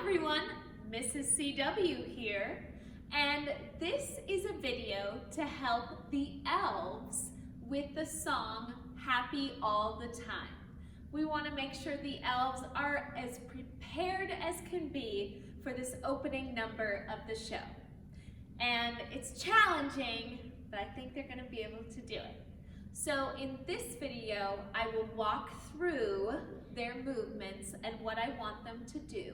everyone, Mrs. CW here, and this is a video to help the elves with the song Happy All the Time. We want to make sure the elves are as prepared as can be for this opening number of the show. And it's challenging, but I think they're going to be able to do it. So in this video, I will walk through their movements and what I want them to do.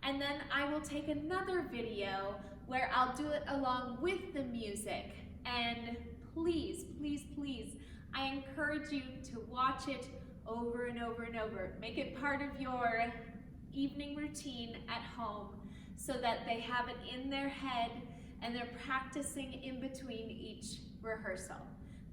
And then I will take another video where I'll do it along with the music. And please, please, please, I encourage you to watch it over and over and over. Make it part of your evening routine at home so that they have it in their head and they're practicing in between each rehearsal.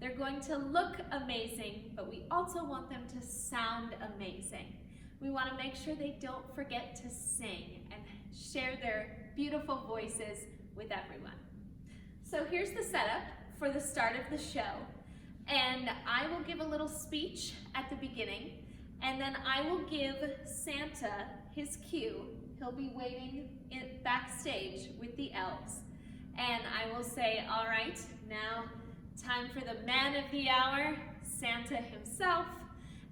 They're going to look amazing, but we also want them to sound amazing. We want to make sure they don't forget to sing and share their beautiful voices with everyone. So here's the setup for the start of the show. And I will give a little speech at the beginning, and then I will give Santa his cue. He'll be waiting backstage with the elves. And I will say, all right, now time for the man of the hour, Santa himself.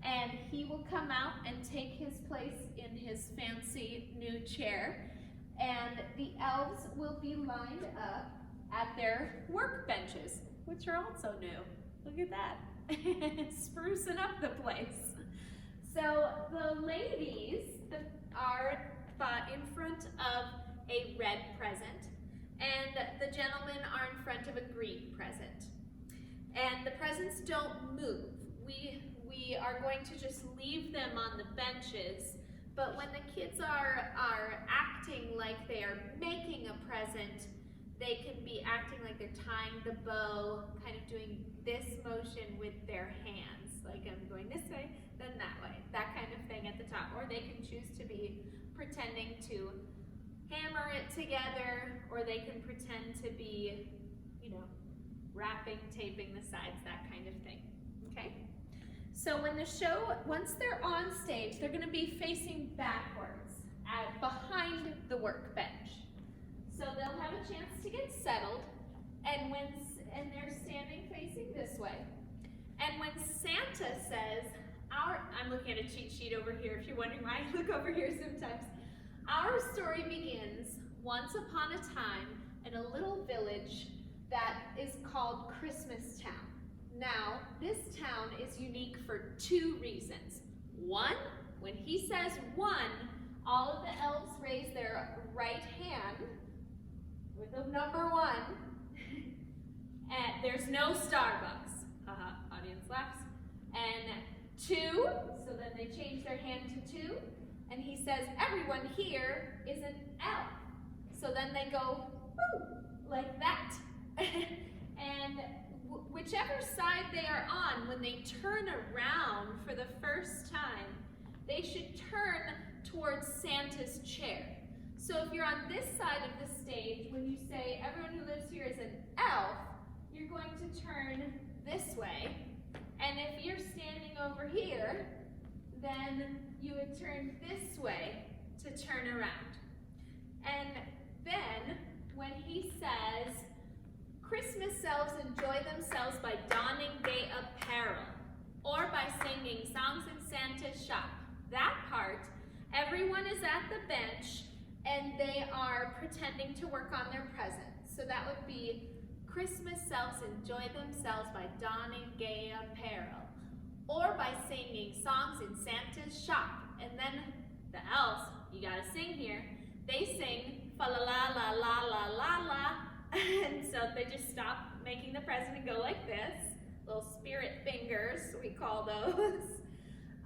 And he will come out and take his place in his fancy new chair. And the elves will be lined up at their workbenches, which are also new. Look at that, sprucing up the place. So the ladies are in front of a red present, and the gentlemen are in front of a green present. And the presents don't move. We are going to just leave them on the benches, but when the kids are acting like they are making a present, they can be acting like they're tying the bow, kind of doing this motion with their hands, like I'm going this way, then that way, that kind of thing at the top. Or they can choose to be pretending to hammer it together, or they can pretend to be, wrapping, taping the sides, that kind of thing, okay? So when the show, once they're on stage, they're gonna be facing backwards behind the workbench. So they'll have a chance to get settled, and they're standing facing this way. And when Santa says, I'm looking at a cheat sheet over here if you're wondering why I look over here sometimes. Our story begins once upon a time in a little village that is called Christmas Town. Now, this town is unique for two reasons. One, when he says one, all of the elves raise their right hand with the number one, and there's no Starbucks. Audience laughs. And two, so then they change their hand to two, and he says, everyone here is an elf. So then they go, woo, like that. And whichever side they are on, when they turn around for the first time, they should turn towards Santa's chair. So if you're on this side of the stage, when you say everyone who lives here is an elf, you're going to turn this way. And if you're standing over here, then you would turn this way to turn around. And then when he says, Christmas elves enjoy themselves by donning gay apparel or by singing songs in Santa's shop, that part, everyone is at the bench and they are pretending to work on their presents. So that would be Christmas elves enjoy themselves by donning gay apparel or by singing songs in Santa's shop. And then the elves, you gotta sing here, they sing fa la la la la la la la. And so they just stop making the present and go like this, little spirit fingers, we call those,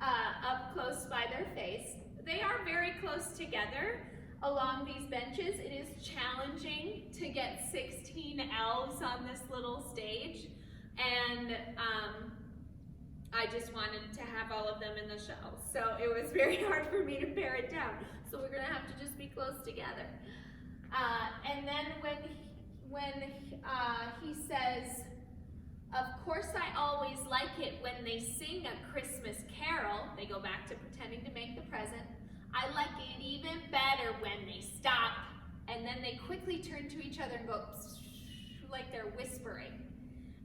up close by their face. They are very close together along these benches. It is challenging to get 16 elves on this little stage, and I just wanted to have all of them in the show. So it was very hard for me to pare it down. So we're gonna have to just be close together. And then when he says, of course I always like it when they sing a Christmas carol, they go back to pretending to make the present. I like it even better when they stop, and then they quickly turn to each other and go like they're whispering.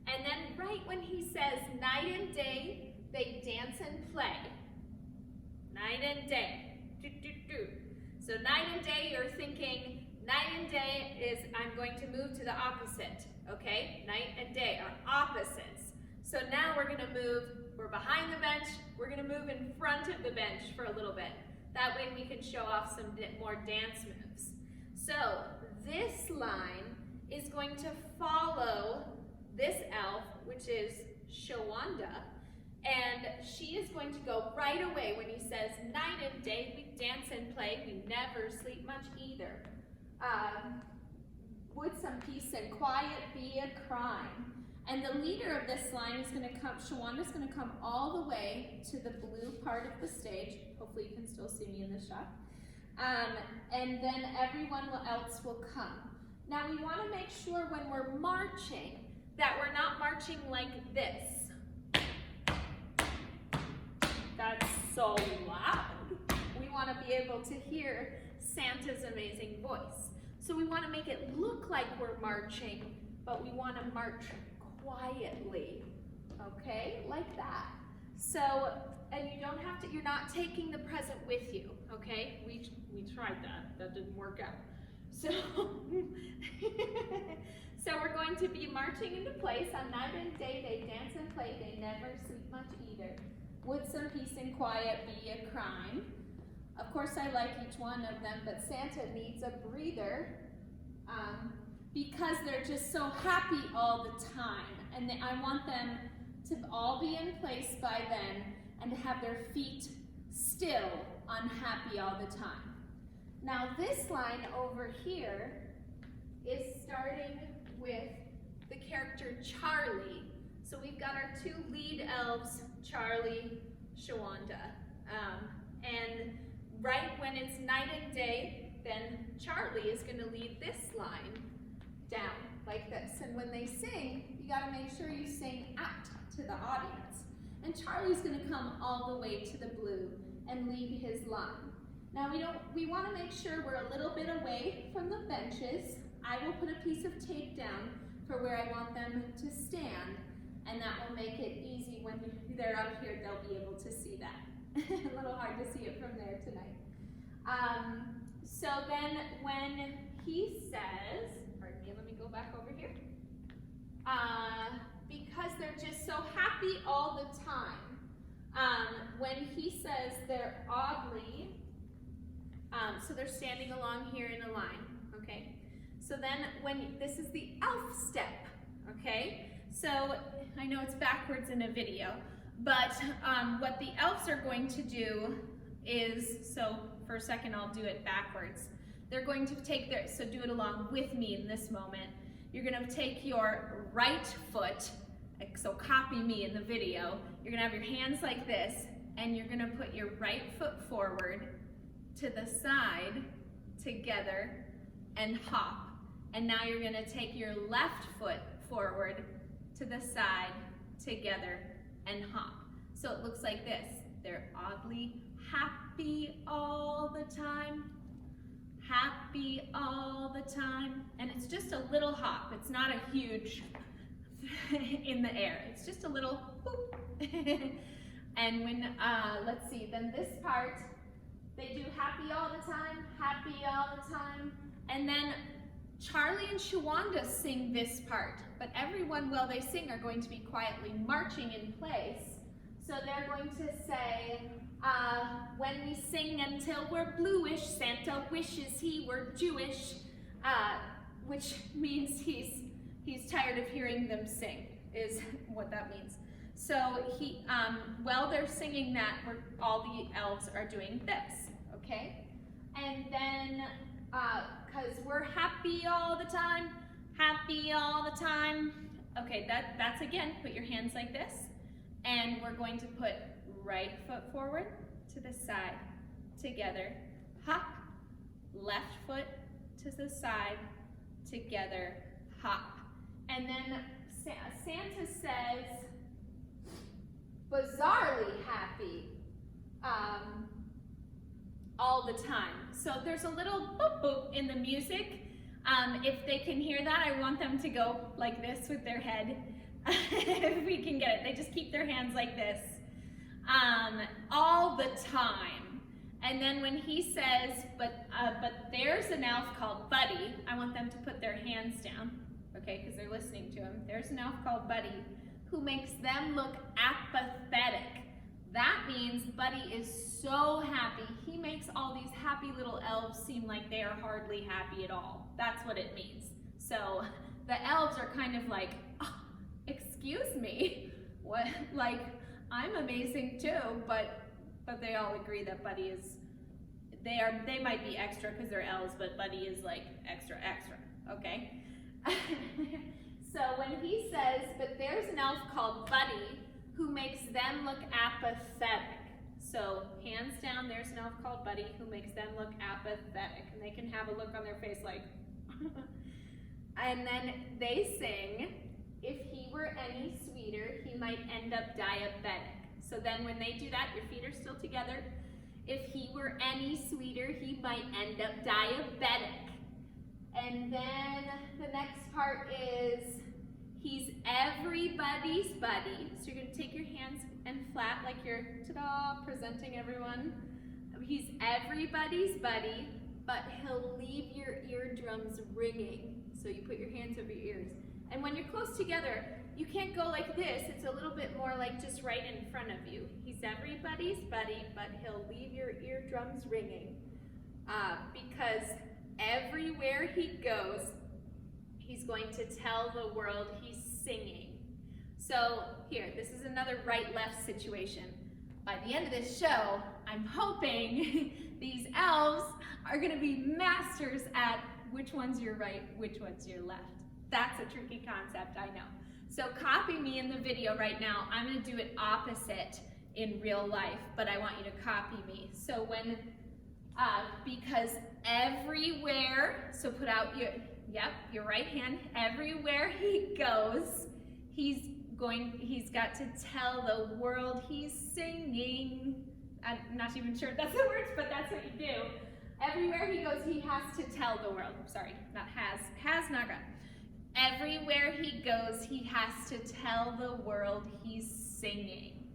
And then right when he says night and day, they dance and play. Night and day. Do, do, do. So night and day, you're thinking, night and day is I'm going to move to the opposite, okay? Night and day are opposites. So now we're gonna move, we're behind the bench, we're gonna move in front of the bench for a little bit. That way we can show off some more dance moves. So this line is going to follow this elf, which is Shawanda, and she is going to go right away when he says, night and day, we dance and play, we never sleep much either. Would some peace and quiet be a crime? And the leader of this line is going to come, Shawanda's going to come all the way to the blue part of the stage. Hopefully you can still see me in the shot. And then everyone else will come. Now we want to make sure when we're marching that we're not marching like this. That's so loud. We want to be able to hear Santa's amazing voice. So we want to make it look like we're marching, but we want to march quietly, okay? Like that. So, and you don't have to, you're not taking the present with you, okay? We tried that didn't work out. So, so we're going to be marching into place. On night and day, they dance and play, they never sleep much either. Would some peace and quiet be a crime? Of course, I like each one of them, but Santa needs a breather because they're just so happy all the time. And I want them to all be in place by then and to have their feet still unhappy all the time. Now this line over here is starting with the character Charlie. So we've got our two lead elves, Charlie, Shawanda. And right when it's night and day, then Charlie is going to lead this line down like this. And when they sing, you got to make sure you sing out to the audience. And Charlie's going to come all the way to the blue and lead his line. Now we want to make sure we're a little bit away from the benches. I will put a piece of tape down for where I want them to stand, and that will make it easy when they're up here, they'll be able to see that. A little hard to see it from there tonight. So then when he says, pardon me, let me go back over here. Because they're just so happy all the time. When he says they're oddly, so they're standing along here in a line, okay? So then this is the elf step, okay? So I know it's backwards in a video, but what the elves are going to do is, so for a second I'll do it backwards. They're going to take so do it along with me in this moment. You're gonna take your right foot, so copy me in the video. You're gonna have your hands like this, and you're gonna put your right foot forward to the side together and hop. And now you're gonna take your left foot forward to the side together and hop. So it looks like this. They're oddly happy all the time. Happy all the time. And it's just a little hop. It's not a huge in the air. It's just a little whoop. And when, let's see, then this part, they do happy all the time, happy all the time. And then Charlie and Shawanda sing this part, but everyone, while they sing, are going to be quietly marching in place. So they're going to say, when we sing until we're bluish, Santa wishes he were Jewish, which means he's tired of hearing them sing, is what that means. So while they're singing that, all the elves are doing this, okay? And then, because we're happy all the time, happy all the time. Okay, that's again, put your hands like this, and we're going to put right foot forward to the side, together, hop, left foot to the side, together, hop. And then Santa says, bizarrely happy all the time. So there's a little boop boop in the music. If they can hear that, I want them to go like this with their head. If we can get it, they just keep their hands like this all the time. And then when he says, but there's an elf called Buddy, I want them to put their hands down, okay, because they're listening to him. There's an elf called Buddy who makes them look apathetic. That means Buddy is so happy. He makes all these happy little elves seem like they are hardly happy at all. That's what it means. So the elves are kind of like, oh, excuse me, what? Like, I'm amazing too, but they all agree that Buddy is, they might be extra because they're elves, but Buddy is like extra, okay? So when he says, but there's an elf called Buddy who makes them look apathetic. So hands down, there's an elf called Buddy who makes them look apathetic. And they can have a look on their face like, and then they sing, if he were any sweeter, he might end up diabetic. So then when they do that, your feet are still together. If he were any sweeter, he might end up diabetic. And then the next part is, he's everybody's buddy. So you're gonna take your hands and flat like you're, ta-da, presenting everyone. He's everybody's buddy, but he'll leave your eardrums ringing. So you put your hands over your ears. And when you're close together, you can't go like this. It's a little bit more like just right in front of you. He's everybody's buddy, but he'll leave your eardrums ringing. Because everywhere he goes, he's going to tell the world he's singing. So here, this is another right-left situation. By the end of this show, I'm hoping these elves are going to be masters at which one's your right, which one's your left. That's a tricky concept, I know. So copy me in the video right now. I'm going to do it opposite in real life, but I want you to copy me. So when, because everywhere, so put out your right hand, everywhere he goes, he's got to tell the world he's singing. I'm not even sure if that's the words, but that's what you do. Everywhere he goes, he has to tell the world. Sorry, not has not got. Everywhere he goes, he has to tell the world he's singing.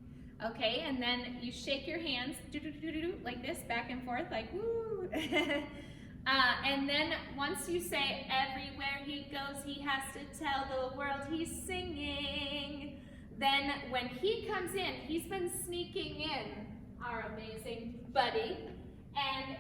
Okay, and then you shake your hands, like this, back and forth, like woo. And then once you say, everywhere he goes, he has to tell the world he's singing. Then when he comes in, he's been sneaking in, our amazing Buddy, and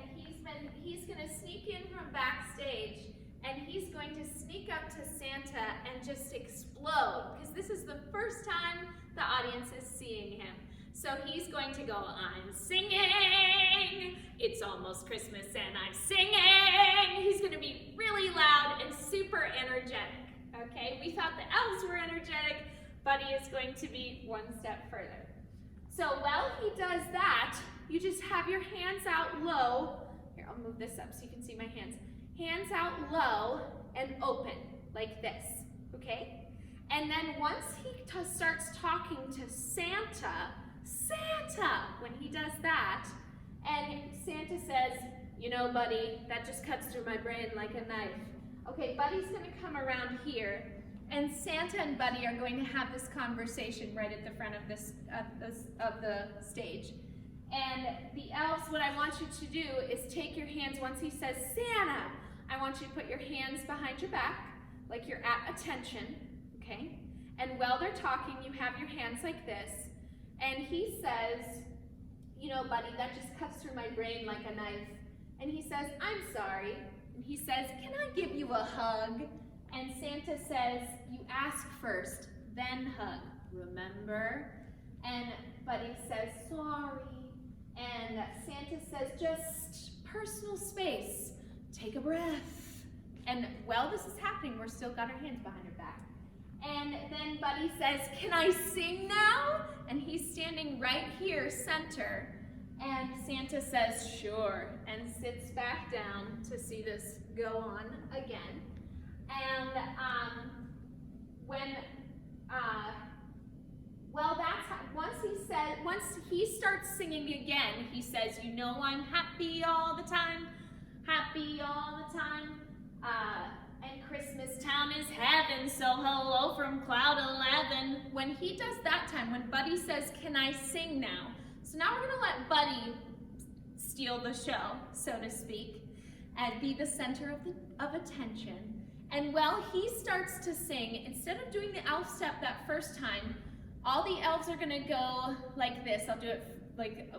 he's gonna sneak in from backstage, and he's going to sneak up to Santa and just explode, because this is the first time the audience is seeing him. So he's going to go, I'm singing, it's almost Christmas and I'm singing. He's going to be really loud and super energetic, okay? We thought the elves were energetic. Buddy is going to be one step further. So while he does that, you just have your hands out low. Here, I'll move this up so you can see my hands. Hands out low and open, like this, okay? And then once he starts talking to Santa, when he does that, and Santa says, you know, Buddy, that just cuts through my brain like a knife. Okay, Buddy's gonna come around here, and Santa and Buddy are going to have this conversation right at the front of the stage. And the elves, what I want you to do is take your hands, once he says Santa, I want you to put your hands behind your back, like you're at attention, okay? And while they're talking, you have your hands like this, and he says, you know, Buddy, that just cuts through my brain like a knife. And he says, I'm sorry. And he says, can I give you a hug? And Santa says, you ask first, then hug, remember? And Buddy says, sorry. And Santa says, just personal space, take a breath. And while this is happening, we're still got our hands behind our back. And then Buddy says, can I sing now? And he's standing right here, center. And Santa says, sure, and sits back down to see this go on again. Well, that's how, once he starts singing again, he says, you know I'm happy all the time, happy all the time. And Christmas town is heaven, so hello from cloud 11. When he does that time, when Buddy says, can I sing now? So now we're gonna let Buddy steal the show, so to speak, and be the center of attention. And while he starts to sing, instead of doing the elf step that first time, all the elves are gonna go like this. I'll do it like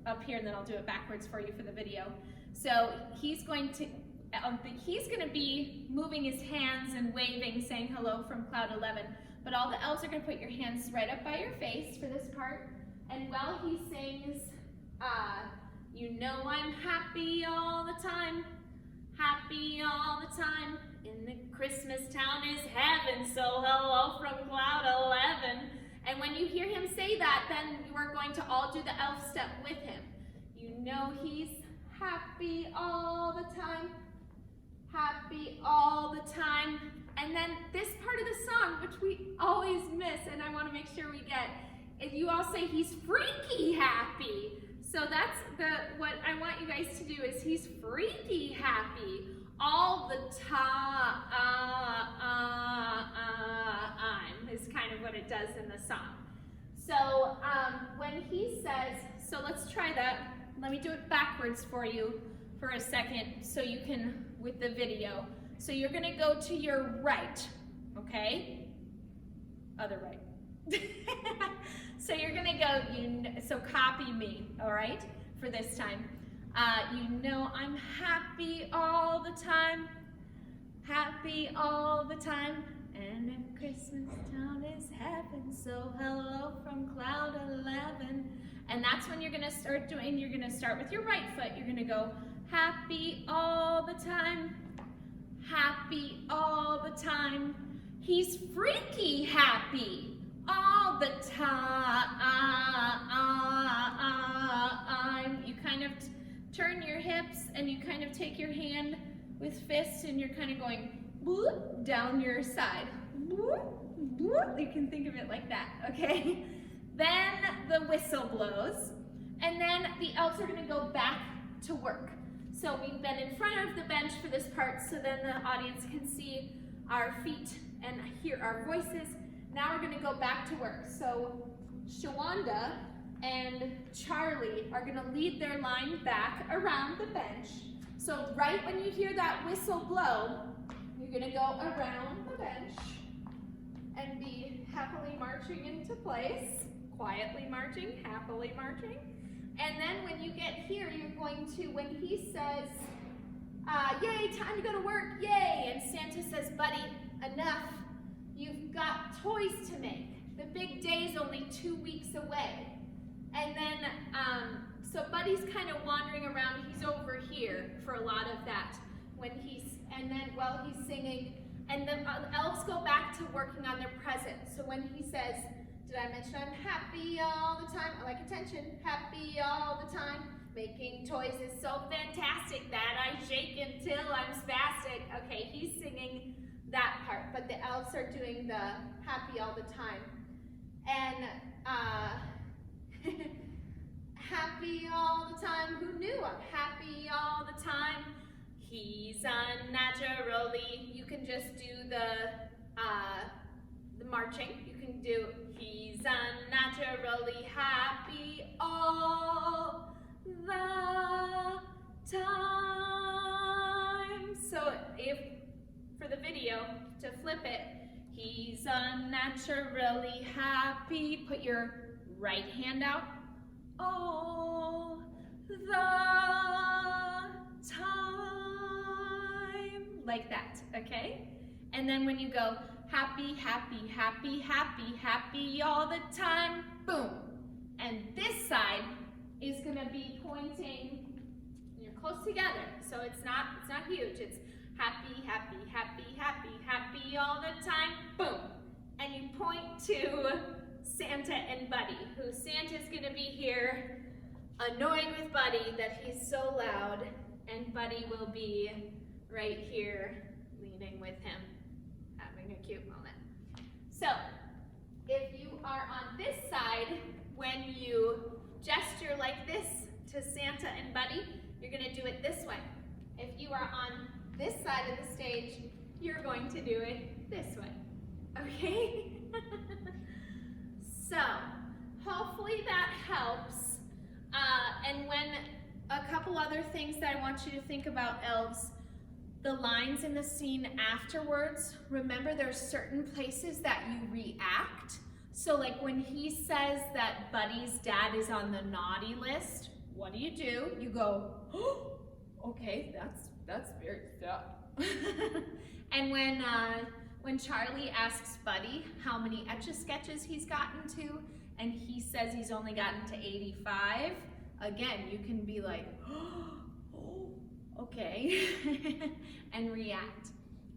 up here and then I'll do it backwards for you for the video. So he's going to be moving his hands and waving, saying hello from cloud 11. But all the elves are gonna put your hands right up by your face for this part. And while he sings, you know I'm happy all the time, happy all the time. In the Christmas town is heaven, so hello from cloud 11. And when you hear him say that, then you are going to all do the elf step with him. You know he's happy all the time, happy all the time. And then this part of the song, which we always miss, and I want to make sure we get, if you all say he's freaky happy. So that's what I want you guys to do is he's freaky happy all the time is kind of what it does in the song. So when he says, so let's try that. Let me do it backwards for you for a second so you can, with the video. So you're gonna go to your right, okay? Other right. So you're gonna go, so copy me, all right, for this time. You know I'm happy all the time, happy all the time. And if Christmas town is heaven, so hello from cloud 11. And that's when you're gonna start doing, you're gonna start with your right foot. You're gonna go happy all the time, happy all the time. He's freaky happy all the time. You kind of turn your hips and you kind of take your hand with fists and you're kind of going whoop, down your side. Whoop, whoop. You can think of it like that, okay? Then the whistle blows and then the elves are gonna go back to work. So we've been in front of the bench for this part so then the audience can see our feet and hear our voices. Now we're gonna go back to work. So Shawanda and Charlie are gonna lead their line back around the bench. So right when you hear that whistle blow, you're gonna go around the bench and be happily marching into place, quietly marching, happily marching. And then when you get here, you're going to, when he says, yay, time to go to work, yay, and Santa says, buddy, enough. You've got toys to make. The big day's only 2 weeks away. And then, so Buddy's kind of wandering around. He's over here for a lot of that. And then while he's singing, and the elves go back to working on their presents. So when he says, did I mention I'm happy all the time? I like attention, happy all the time. Making toys is so fantastic that I shake until I'm spastic. Okay, he's singing that part, but the elves are doing the happy all the time. And happy all the time, who knew I'm happy all the time? He's unnaturally, you can just do the marching. You can do, he's unnaturally happy all the time. So if, for the video, to flip it, he's unnaturally happy. Put your right hand out all the time, like that, okay? And then when you go happy, happy, happy, happy, happy all the time, boom. And this side is gonna be pointing, you're close together, so it's not huge, it's happy, happy, happy, happy, happy all the time, boom. And you point to Santa and Buddy, who Santa's gonna be here annoyed with Buddy that he's so loud, and Buddy will be right here leaning with him, having a cute moment. So, If you are on this side, when you gesture like this to Santa and Buddy, you're going to do it this way. If you are on this side of the stage, you're going to do it this way. Okay? So, hopefully that helps. And when a couple other things that I want you to think about, elves, the lines in the scene afterwards, remember there's certain places that you react. So like when he says that Buddy's dad is on the naughty list, what do? You go, oh, okay, that's very sad. And when Charlie asks Buddy how many Etch-a-Sketches he's gotten to, and he says he's only gotten to 85, again, you can be like, oh, okay, and react.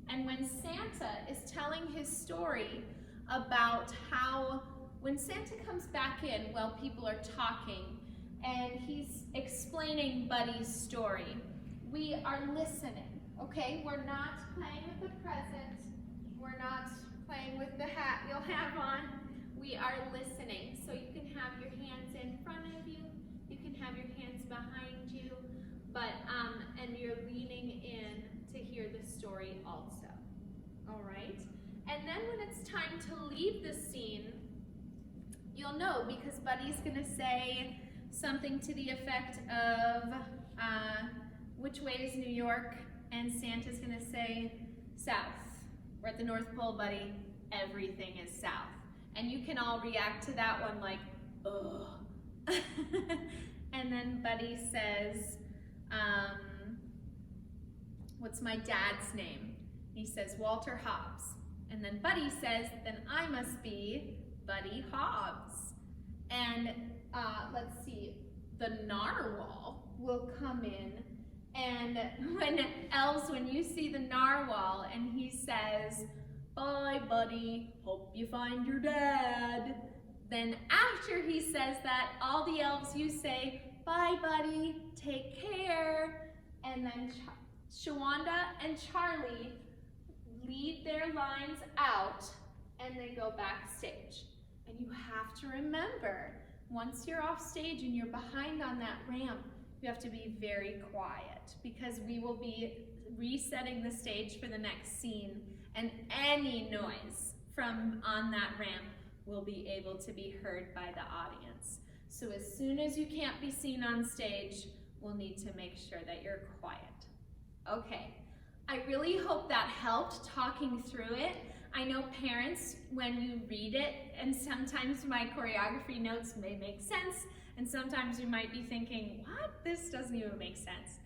And when Santa is telling his story about how, when Santa comes back in while people are talking, and he's explaining Buddy's story, we are listening, okay? We're not playing with the present. We're not playing with the hat you'll have on. We are listening. So you can have your hands in front of you. You can have your hands behind you. But, and you're leaning in to hear the story also. All right? And then when it's time to leave the scene, you'll know because Buddy's gonna say something to the effect of, which way is New York? And Santa's gonna say, south. We're at the North Pole, Buddy. Everything is south. And you can all react to that one like, ugh. And then Buddy says, what's my dad's name? He says, Walter Hobbs. And then Buddy says, then I must be Buddy Hobbs. And let's see, the narwhal will come in. And when you see the narwhal and he says, bye, Buddy, hope you find your dad. Then after he says that, all the elves, you say, bye, Buddy, take care. And then Shawanda and Charlie lead their lines out and they go backstage. And you have to remember, once you're off stage and you're behind on that ramp, you have to be very quiet because we will be resetting the stage for the next scene, and any noise from on that ramp will be able to be heard by the audience. So as soon as you can't be seen on stage, we'll need to make sure that you're quiet. Okay, I really hope that helped talking through it. I know parents, when you read it, and sometimes my choreography notes may make sense, and sometimes you might be thinking, what? This doesn't even make sense.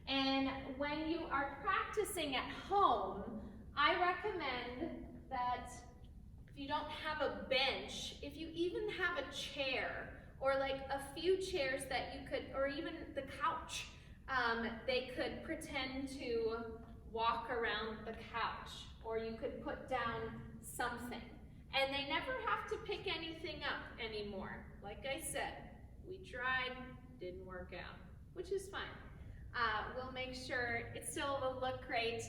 And when you are practicing at home, I recommend that if you don't have a bench, if you even have a chair, or like a few chairs that you could, or even the couch, they could pretend to walk around the couch, or you could put down something. And they never have to pick anything up anymore. Like I said, we tried, didn't work out, which is fine. We'll make sure it still will look great,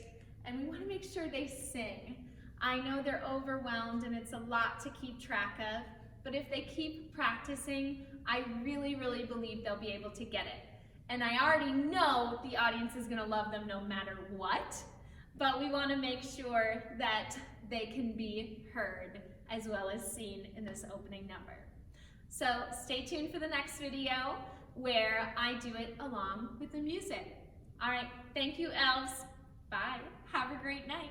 and we want to make sure they sing. I know they're overwhelmed and it's a lot to keep track of, but if they keep practicing, I really, really believe they'll be able to get it. And I already know the audience is going to love them no matter what, but we want to make sure that they can be heard as well as seen in this opening number. So stay tuned for the next video where I do it along with the music. All right, thank you, elves. Bye. Have a great night.